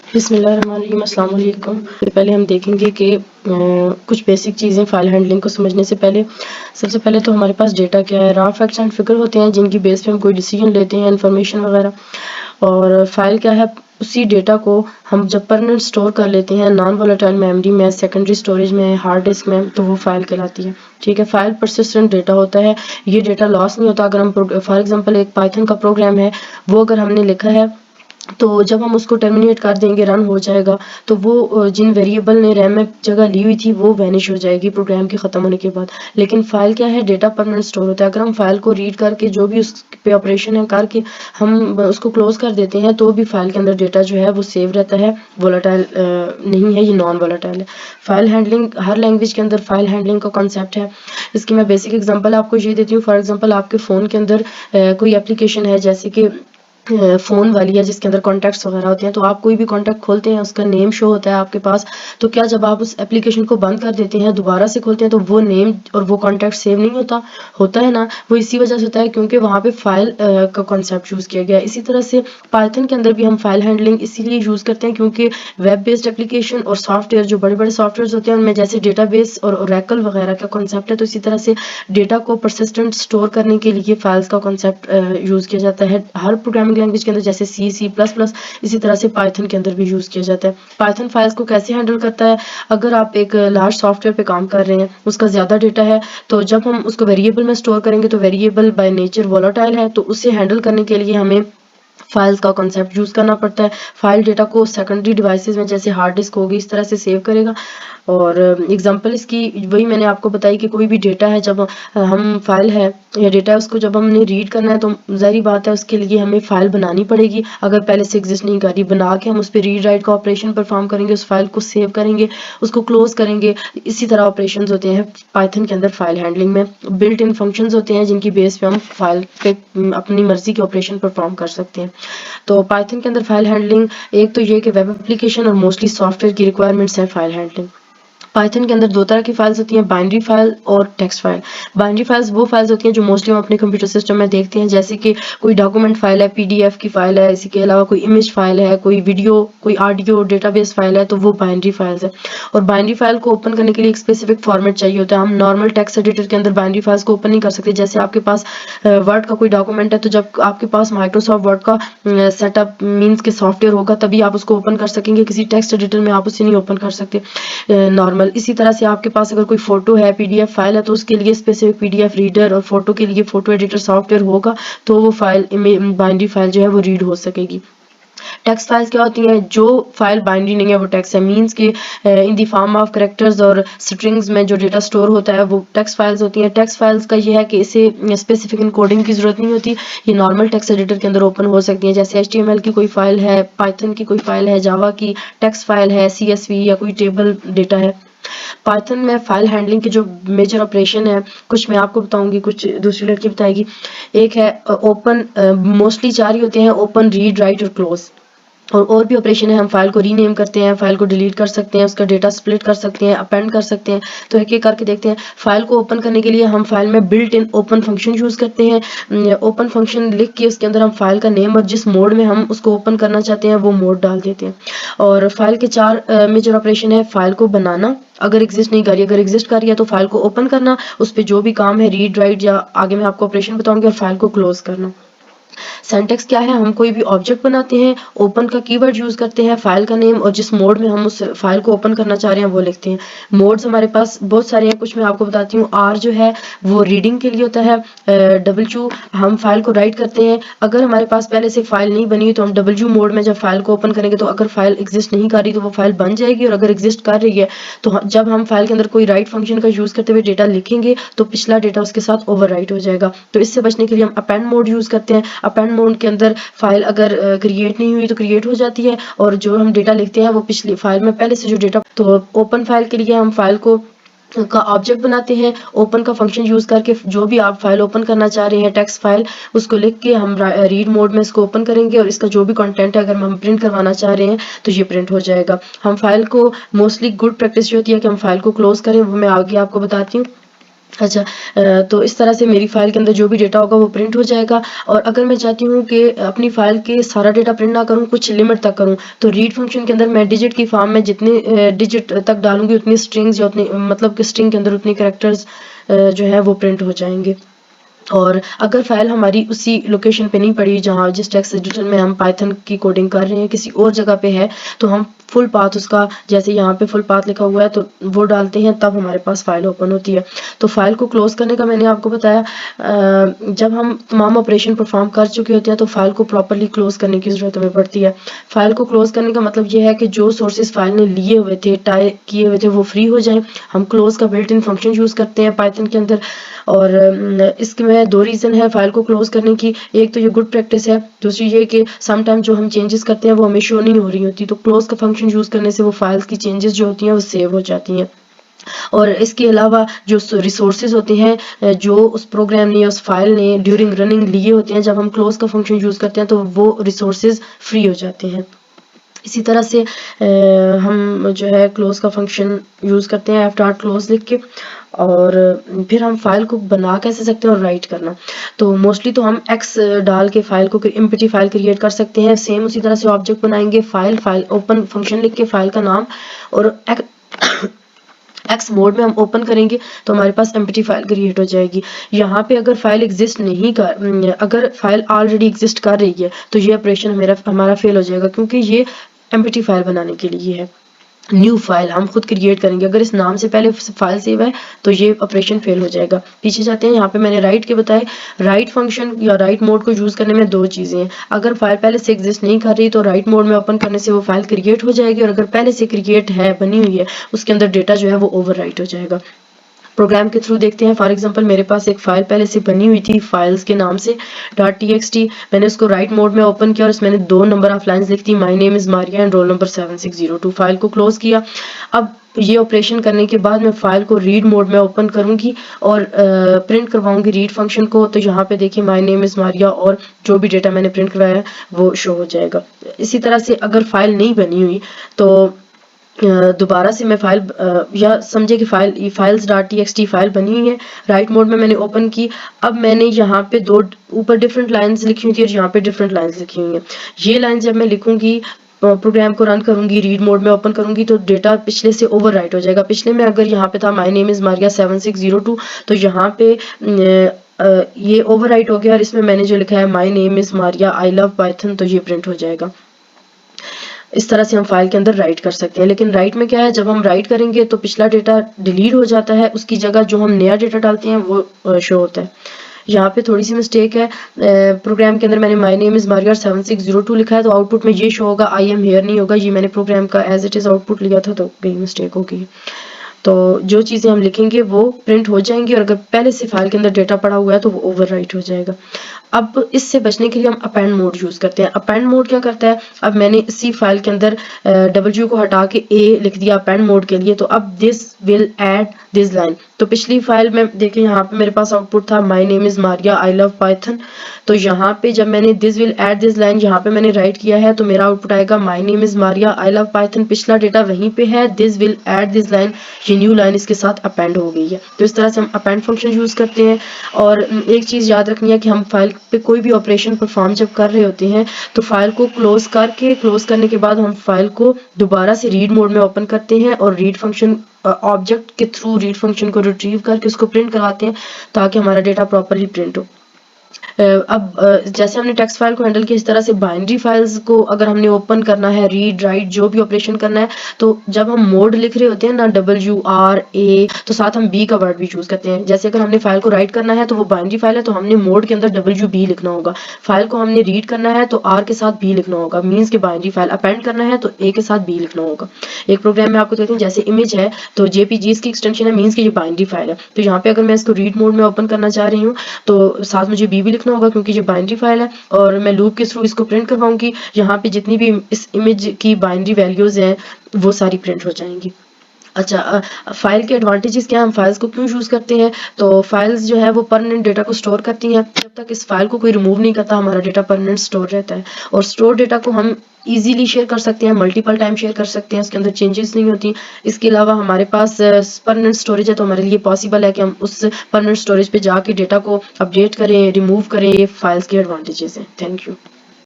बिस्मिल्लाहिर्रहमानिर्रहीम, अस्सलाम वालेकुम। पहले हम देखेंगे कि कुछ बेसिक चीज़ें फ़ाइल हैंडलिंग को समझने से पहले सबसे पहले तो हमारे पास डेटा क्या है। रॉ फैक्ट्स एंड फिगर होते हैं जिनकी बेस पे हम कोई डिसीजन लेते हैं, इन्फॉर्मेशन वगैरह। और फाइल क्या है, उसी डेटा को हम जब परमानेंट स्टोर कर लेते हैं नॉन वोलेटाइल मेमोरी में, सेकेंडरी स्टोरेज में, हार्ड डिस्क में, तो वो फाइल कहलाती है। ठीक है, फाइल परसिस्टेंट डेटा होता है, ये डेटा लॉस नहीं होता। अगर हम फॉर एग्जांपल एक पाइथन का प्रोग्राम है, वो अगर हमने लिखा है तो जब हम उसको टर्मिनेट कर देंगे, रन हो जाएगा, तो वो जिन वेरिएबल ने रैम में जगह ली हुई थी वो वैनिश हो जाएगी प्रोग्राम के ख़त्म होने के बाद। लेकिन फाइल क्या है, डेटा परमानेंट स्टोर होता है। अगर हम फाइल को रीड करके जो भी उस पे ऑपरेशन है करके हम उसको क्लोज कर देते हैं तो भी फाइल के अंदर डेटा जो है वो सेव रहता है, वोलेटाइल नहीं है, ये नॉन वोलेटाइल है। फाइल हैंडलिंग, हर लैंग्वेज के अंदर फाइल हैंडलिंग का कॉन्सेप्ट है। इसकी मैं बेसिक एग्जांपल आपको ये देती हूँ। फॉर एग्जांपल आपके फ़ोन के अंदर कोई एप्लीकेशन है जैसे कि फ़ोन वाली है जिसके अंदर कॉन्टैक्ट्स वगैरह होते हैं, तो आप कोई भी कॉन्टैक्ट खोलते हैं, उसका नेम शो होता है आपके पास। तो क्या जब आप उस एप्लीकेशन को बंद कर देते हैं, दोबारा से खोलते हैं, तो वो नेम और वो कॉन्टैक्ट सेव नहीं होता, होता है ना? वो इसी वजह से होता है क्योंकि वहाँ पे फाइल का कॉन्सेप्ट यूज़ किया गया है। इसी तरह से पाइथन के अंदर भी हम फाइल हैंडलिंग इसीलिए यूज़ करते हैं क्योंकि वेब बेस्ड एप्लीकेशन और सॉफ्टवेयर, जो बड़े-बड़े सॉफ्टवेयर्स होते हैं, उनमें जैसे डेटाबेस और ओरेकल वगैरह का कॉन्सेप्ट है, तो इसी तरह से डेटा को परसिस्टेंट स्टोर करने के लिए फाइल्स का कॉन्सेप्ट यूज़ किया जाता है। हर प्रोग्रामिंग लैंग्वेज के अंदर जैसे C++, इसी तरह से पाइथन के अंदर भी यूज़ किया जाता है। पाइथन फाइल्स को कैसे हैंडल करता है, अगर आप एक लार्ज सॉफ्टवेयर पे काम कर रहे हैं, उसका ज़्यादा डेटा है, तो जब हम उसको वेरिएबल में स्टोर करेंगे तो वेरिएबल बाय नेचर वोलेटाइल है, तो उसे हैंडल करने के लिए हमें फाइल्स का कॉन्सेप्ट यूज़ करना पड़ता है। फाइल डेटा को सेकेंडरी डिवाइसेस में जैसे हार्ड डिस्क होगी इस तरह से सेव करेगा। और एग्जांपल इसकी वही मैंने आपको बताई कि कोई भी डेटा है, जब हम फाइल है या डेटा है, उसको जब हमने रीड करना है तो ज़ाहिर बात है उसके लिए हमें फ़ाइल बनानी पड़ेगी। अगर पहले से एग्जिस्ट नहीं कर रही, बना के हम उस पर रीड राइट का ऑपरेशन परफॉर्म करेंगे, उस फाइल को सेव करेंगे, उसको क्लोज करेंगे। इसी तरह ऑपरेशंस होते हैं पाइथन के अंदर फाइल हैंडलिंग में। बिल्ट इन फंक्शंस होते हैं जिनकी बेस पे हम फाइल पे अपनी मर्जी के ऑपरेशन परफॉर्म कर सकते हैं। तो पाइथन के अंदर फाइल हैंडलिंग, एक तो ये कि वेब एप्लीकेशन और मोस्टली सॉफ्टवेयर की रिक्वायरमेंट्स है फाइल हैंडलिंग। पाइथन के अंदर दो तरह की फाइल्स होती हैं, बाइनरी फाइल और टेक्स्ट फाइल। बाइनरी फाइल्स वो फाइल्स होती हैं जो मोस्टली हम अपने कंप्यूटर सिस्टम में देखते हैं, जैसे कि कोई डॉक्यूमेंट फाइल है, पीडीएफ की फाइल है, इसके अलावा कोई इमेज फाइल है, कोई वीडियो, कोई ऑडियो डेटाबेस फाइल है, तो वो बाइनरी फाइल्स है। और बाइनरी फाइल को ओपन करने के लिए एक स्पेसिफिक फॉर्मेट चाहिए होता है। हम नॉर्मल टेक्स्ट एडिटर के अंदर बाइनरी फाइल्स को ओपन नहीं कर सकते। जैसे आपके पास वर्ड का कोई डॉक्यूमेंट है, तो जब आपके पास माइक्रोसॉफ्ट वर्ड का सेटअप मीन्स के सॉफ्टवेयर होगा तभी आप उसको ओपन कर सकेंगे। किसी टेक्स्ट एडिटर में आप उसे नहीं ओपन कर सकते नॉर्मल। इसी तरह से आपके पास अगर कोई फोटो है, पीडीएफ फाइल है, तो उसके लिए स्पेसिफिक पीडीएफ रीडर और फोटो के लिए फोटो एडिटर सॉफ्टवेयर होगा, तो वो फाइल बाइनरी फाइल जो है वो रीड हो सकेगी। टेक्स्ट फाइल्स क्या होती हैं, जो फाइल बाइनरी नहीं है वो टेक्स्ट है, मींस के in the form of characters और स्ट्रिंग्स में जो डेटा स्टोर होता है वो टेक्स्ट फाइल्स होती हैं। टेक्स्ट फाइल्स का ये है कि इसे स्पेसिफिक इनकोडिंग की जरूरत नहीं होती, ये नॉर्मल टेक्स्ट एडिटर के अंदर ओपन हो सकती हैं। जैसे HTML की कोई फाइल है, पाइथन की कोई फाइल है, जावा की टेक्स्ट फाइल है, CSV या कोई टेबल डेटा है। पाइथन में फाइल हैंडलिंग के जो मेजर ऑपरेशन है, कुछ मैं आपको बताऊंगी, कुछ दूसरी लड़की बताएगी। एक है ओपन, मोस्टली चार ही होते हैं, ओपन, रीड, राइट और क्लोज। और भी ऑपरेशन है, हम फाइल को रीनेम करते हैं, फाइल को डिलीट कर सकते हैं, उसका डेटा स्प्लिट कर सकते हैं, अपेंड कर सकते हैं। तो एक एक करके देखते हैं। फाइल को ओपन करने के लिए हम फाइल में built in open function use करते हैं। ओपन फंक्शन लिख के उसके अंदर हम फाइल का नेम और जिस मोड में हम उसको ओपन करना चाहते हैं वो मोड डाल देते हैं। और फाइल के चार मेजर ऑपरेशन है, फाइल को बनाना, अगर एग्जिस्ट नहीं कर रही, अगर एग्जिस्ट कर रही है तो फाइल को ओपन करना, उस पर जो भी काम है रीड राइट या आगे मैं आपको ऑपरेशन बताऊंगी, और फाइल को क्लोज करना। सिंटैक्स क्या है, हम कोई भी ऑब्जेक्ट बनाते हैं, ओपन का कीवर्ड यूज करते हैं, फाइल का नेम और जिस मोड में हम उस फाइल को ओपन करना चाह रहे हैं वो लिखते हैं। मोड्स हमारे पास बहुत सारे हैं, कुछ मैं आपको बताती हूँ। आर जो है वो रीडिंग के लिए होता है, W हम फाइल को राइट करते हैं। अगर हमारे पास पहले से फाइल नहीं बनी तो हम W मोड में जब फाइल को ओपन करेंगे तो अगर फाइल एग्जिस्ट नहीं कर रही तो वो फाइल बन जाएगी, और अगर एग्जिस्ट कर रही है तो जब हम फाइल के अंदर कोई राइट फंक्शन का यूज करते हुए डेटा लिखेंगे तो पिछला डेटा उसके साथ ओवर राइट हो जाएगा। तो इससे बचने के लिए हम अपेंड मोड यूज करते हैं। अपेंड मोड के अंदर फाइल अगर क्रिएट नहीं हुई तो क्रिएट हो जाती है, और जो हम डेटा लिखते हैं वो पिछली फाइल में पहले से जो डेटा। तो ओपन फाइल के लिए हम फाइल को का ऑब्जेक्ट बनाते हैं, ओपन का फंक्शन यूज करके जो भी आप फाइल ओपन करना चाह रहे हैं, टेक्स्ट फाइल, उसको लिख के हम रीड मोड में इसको ओपन करेंगे, और इसका जो भी कंटेंट है अगर हम प्रिंट करवाना चाह रहे हैं तो ये प्रिंट हो जाएगा। हम फाइल को मोस्टली गुड प्रैक्टिस जो होती है कि हम फाइल को क्लोज करें, वो मैं आगे आपको बताती हूँ। अच्छा, तो इस तरह से मेरी फ़ाइल के अंदर जो भी डेटा होगा वो प्रिंट हो जाएगा। और अगर मैं चाहती हूँ कि अपनी फ़ाइल के सारा डेटा प्रिंट ना करूँ, कुछ लिमिट तक करूँ, तो रीड फंक्शन के अंदर मैं डिजिट की फॉर्म में जितने डिजिट तक डालूँगी उतनी स्ट्रिंग्स या उतनी मतलब कि स्ट्रिंग के अंदर उतनी कैरेक्टर्स जो है वो प्रिंट हो जाएंगे। और अगर फाइल हमारी उसी लोकेशन पे नहीं पड़ी जहाँ जिस टेक्स्ट एडिटर में हम पाइथन की कोडिंग कर रहे हैं, किसी और जगह पे है, तो हम फुल पाथ उसका, जैसे यहाँ पे फुल पाथ लिखा हुआ है तो वो डालते हैं, तब हमारे पास फाइल ओपन होती है। तो फाइल को क्लोज करने का मैंने आपको बताया, जब हम तमाम ऑपरेशन परफॉर्म कर चुके होते हैं तो फाइल को प्रॉपरली क्लोज करने की जरूरत हमें पड़ती है। फाइल को क्लोज करने का मतलब ये है कि जो सोर्सेज फाइल ने लिए हुए थे, टाइप किए हुए थे, वो फ्री हो जाएं। हम क्लोज का बिल्ट इन फंक्शन यूज करते हैं पाइथन के अंदर। और इसके में दो रीज़न है फाइल को क्लोज करने की। एक तो ये गुड प्रैक्टिस है, दूसरी ये कि समटाइम जो हम चेंजेस करते हैं वो हमें शो नहीं हो रही होती, तो क्लोज का फंक्शन यूज़ करने से वो फाइल्स की चेंजेस जो होती हैं वो सेव हो जाती हैं। और इसके अलावा जो रिसोर्सेज होते हैं जो उस प्रोग्राम ने या उस फाइल ने ड्यूरिंग रनिंग लिए होते हैं, जब हम क्लोज का फंक्शन यूज़ करते हैं तो वो रिसोर्सेज फ्री हो जाते हैं। इसी तरह से हम जो है क्लोज का फंक्शन यूज़ करते हैं एफ डॉट क्लोज लिख के। और फिर हम फाइल को बना कैसे सकते हैं और राइट करना, तो मोस्टली तो हम एक्स डाल के फाइल को एम्प्टी फाइल क्रिएट कर सकते हैं। सेम उसी तरह से ऑब्जेक्ट बनाएंगे, फाइल ओपन फंक्शन लिख के फाइल का नाम, और एक्स मोड में हम ओपन करेंगे तो हमारे पास एम्प्टी फाइल क्रिएट हो जाएगी। यहाँ पे अगर फाइल एग्जिस्ट नहीं कर अगर फाइल ऑलरेडी एग्जिस्ट कर रही है तो ये ऑपरेशन हमारा फेल हो जाएगा, क्योंकि ये एम्प्टी फाइल बनाने के लिए है। न्यू फाइल हम खुद क्रिएट करेंगे, अगर इस नाम से पहले फाइल सेव है तो ये ऑपरेशन फेल हो जाएगा। पीछे जाते हैं, यहाँ पे मैंने राइट के बताए। राइट फंक्शन या राइट मोड को यूज़ करने में दो चीज़ें हैं। अगर फाइल पहले से एग्जिस्ट नहीं कर रही तो राइट मोड में ओपन करने से वो फाइल क्रिएट हो जाएगी, और अगर पहले से क्रिएट है, बनी हुई है, उसके अंदर डेटा जो है वो ओवर राइट हो जाएगा। प्रोग्राम के थ्रू देखते हैं। फॉर एग्जांपल मेरे पास एक फाइल पहले से बनी हुई थी फाइल्स के नाम से .txt। मैंने उसको राइट मोड में ओपन किया और उसमें मैंने 2 नंबर ऑफ लाइंस लिख दी, my name is Maria and roll number 7602। File को क्लोज किया। अब ये ऑपरेशन करने के बाद मैं फाइल को रीड मोड में ओपन करूंगी और प्रिंट करवाऊंगी रीड फंक्शन को। तो यहाँ पे देखिए माय नेम इज मारिया और जो भी डेटा मैंने प्रिंट करवाया है वो शो हो जाएगा। इसी तरह से अगर फाइल नहीं बनी हुई तो दोबारा से मैं फाइल या समझे कि फाइल्स डॉट टीएक्सटी फाइल बनी हुई है, राइट मोड में मैंने ओपन की। अब मैंने यहाँ पे दो ऊपर डिफरेंट लाइंस लिखी हुई थी और यहाँ पे डिफरेंट लाइंस लिखी हुई हैं। ये लाइन जब मैं लिखूंगी, प्रोग्राम को रन करूंगी, रीड मोड में ओपन करूंगी, तो डेटा पिछले से ओवर राइट हो जाएगा। पिछले में अगर यहाँ पे था माय नेम इज मारिया 7602, तो यहाँ पे ये ओवर राइट हो गया और इसमें मैंने जो लिखा है my name is Maria I love Python, तो ये प्रिंट हो जाएगा। इस तरह से हम फाइल के अंदर राइट कर सकते हैं। लेकिन राइट में क्या है, जब हम राइट करेंगे तो पिछला डेटा डिलीट हो जाता है, उसकी जगह जो हम नया डेटा डालते हैं वो शो होता है। यहाँ पे थोड़ी सी मिस्टेक है, प्रोग्राम के अंदर मैंने माय नेम इज मारिया 7602 लिखा है तो आउटपुट में ये शो होगा, आई एम हियर नहीं होगा। ये मैंने प्रोग्राम का एज इट इज आउटपुट लिया था तो कहीं मिस्टेक हो गई। तो जो चीज़ें हम लिखेंगे वो प्रिंट हो जाएंगी, और अगर पहले से फाइल के अंदर डेटा पड़ा हुआ है तो वो ओवर राइट हो जाएगा। अब इससे बचने के लिए हम अपेंड मोड यूज़ करते हैं। अपेंड मोड क्या करता है, अब मैंने इसी फाइल के अंदर डब्ल्यू को हटा के ए लिख दिया अपेंड मोड के लिए, तो अब this will add this line. तो पिछली फाइल में देखिए यहाँ पे मेरे पास आउटपुट था my name is Maria I love Python, तो यहाँ पे जब मैंने this will add this line यहाँ पे मैंने राइट किया है तो मेरा आउटपुट आएगा my name is Maria I love Python. पिछला डेटा वहीं पे है, this will add this line, ये न्यू लाइन इसके साथ अपेंड हो गई है। तो इस तरह से हम अपेंड फंक्शन यूज करते हैं। और एक चीज याद रखनी है कि हम फाइल पे कोई भी ऑपरेशन परफॉर्म जब कर रहे होते हैं तो फाइल को क्लोज करने के बाद हम फाइल को दोबारा से रीड मोड में ओपन करते हैं और रीड फंक्शन ऑब्जेक्ट के थ्रू रीड फंक्शन को रिट्रीव करके उसको प्रिंट करवाते हैं ताकि हमारा डेटा प्रॉपरली प्रिंट हो। अब जैसे हमने टेक्स्ट फाइल को हैंडल किया, इस तरह से बाइनरी फाइल्स को अगर हमने ओपन करना है, रीड राइट जो भी ऑपरेशन करना है, तो जब हम मोड लिख रहे होते हैं ना WRA, तो साथ हम बी का वर्ड भी यूज करते हैं। जैसे अगर हमने फाइल को राइट करना है तो वो बाइनरी फाइल है तो हमने मोड के अंदर WB लिखना होगा। फाइल को हमने रीड करना है तो R के साथ B लिखना होगा, मीन्स के बाइनरी फाइल अपेंड करना है तो A के साथ B लिखना होगा। एक प्रोग्राम में आपको देखते हैं, जैसे इमेज है तो JPG इसकी एक्सटेंशन है, मीन्स की ये बाइनरी फाइल है। तो यहाँ पे अगर मैं इसको रीड मोड में ओपन करना चाह रही हूँ तो साथ मुझे B भी लिखना होगा क्योंकि ये बाइनरी फाइल है, और मैं लूप के थ्रू इसको प्रिंट करवाऊंगी। यहाँ पे जितनी भी इस इमेज की बाइनरी वैल्यूज हैं वो सारी प्रिंट हो जाएंगी। अच्छा, फाइल के एडवांटेजेस क्या हैं, हम फाइल्स को क्यों यूज़ करते हैं। तो फाइल्स जो है वो परमानेंट डेटा को स्टोर करती हैं। जब तक इस फाइल को कोई रिमूव नहीं करता हमारा डेटा परमानेंट स्टोर रहता है, और स्टोर डेटा को हम इजीली शेयर कर सकते हैं, मल्टीपल टाइम शेयर कर सकते हैं, उसके अंदर चेंजेस नहीं होती। इसके अलावा हमारे पास परमानेंट स्टोरेज है, तो हमारे लिए पॉसिबल है कि हम उस परमानेंट स्टोरेज पे जाके डेटा को अपडेट करें, रिमूव करें। ये फाइल्स के एडवांटेजेस हैं। Thank you.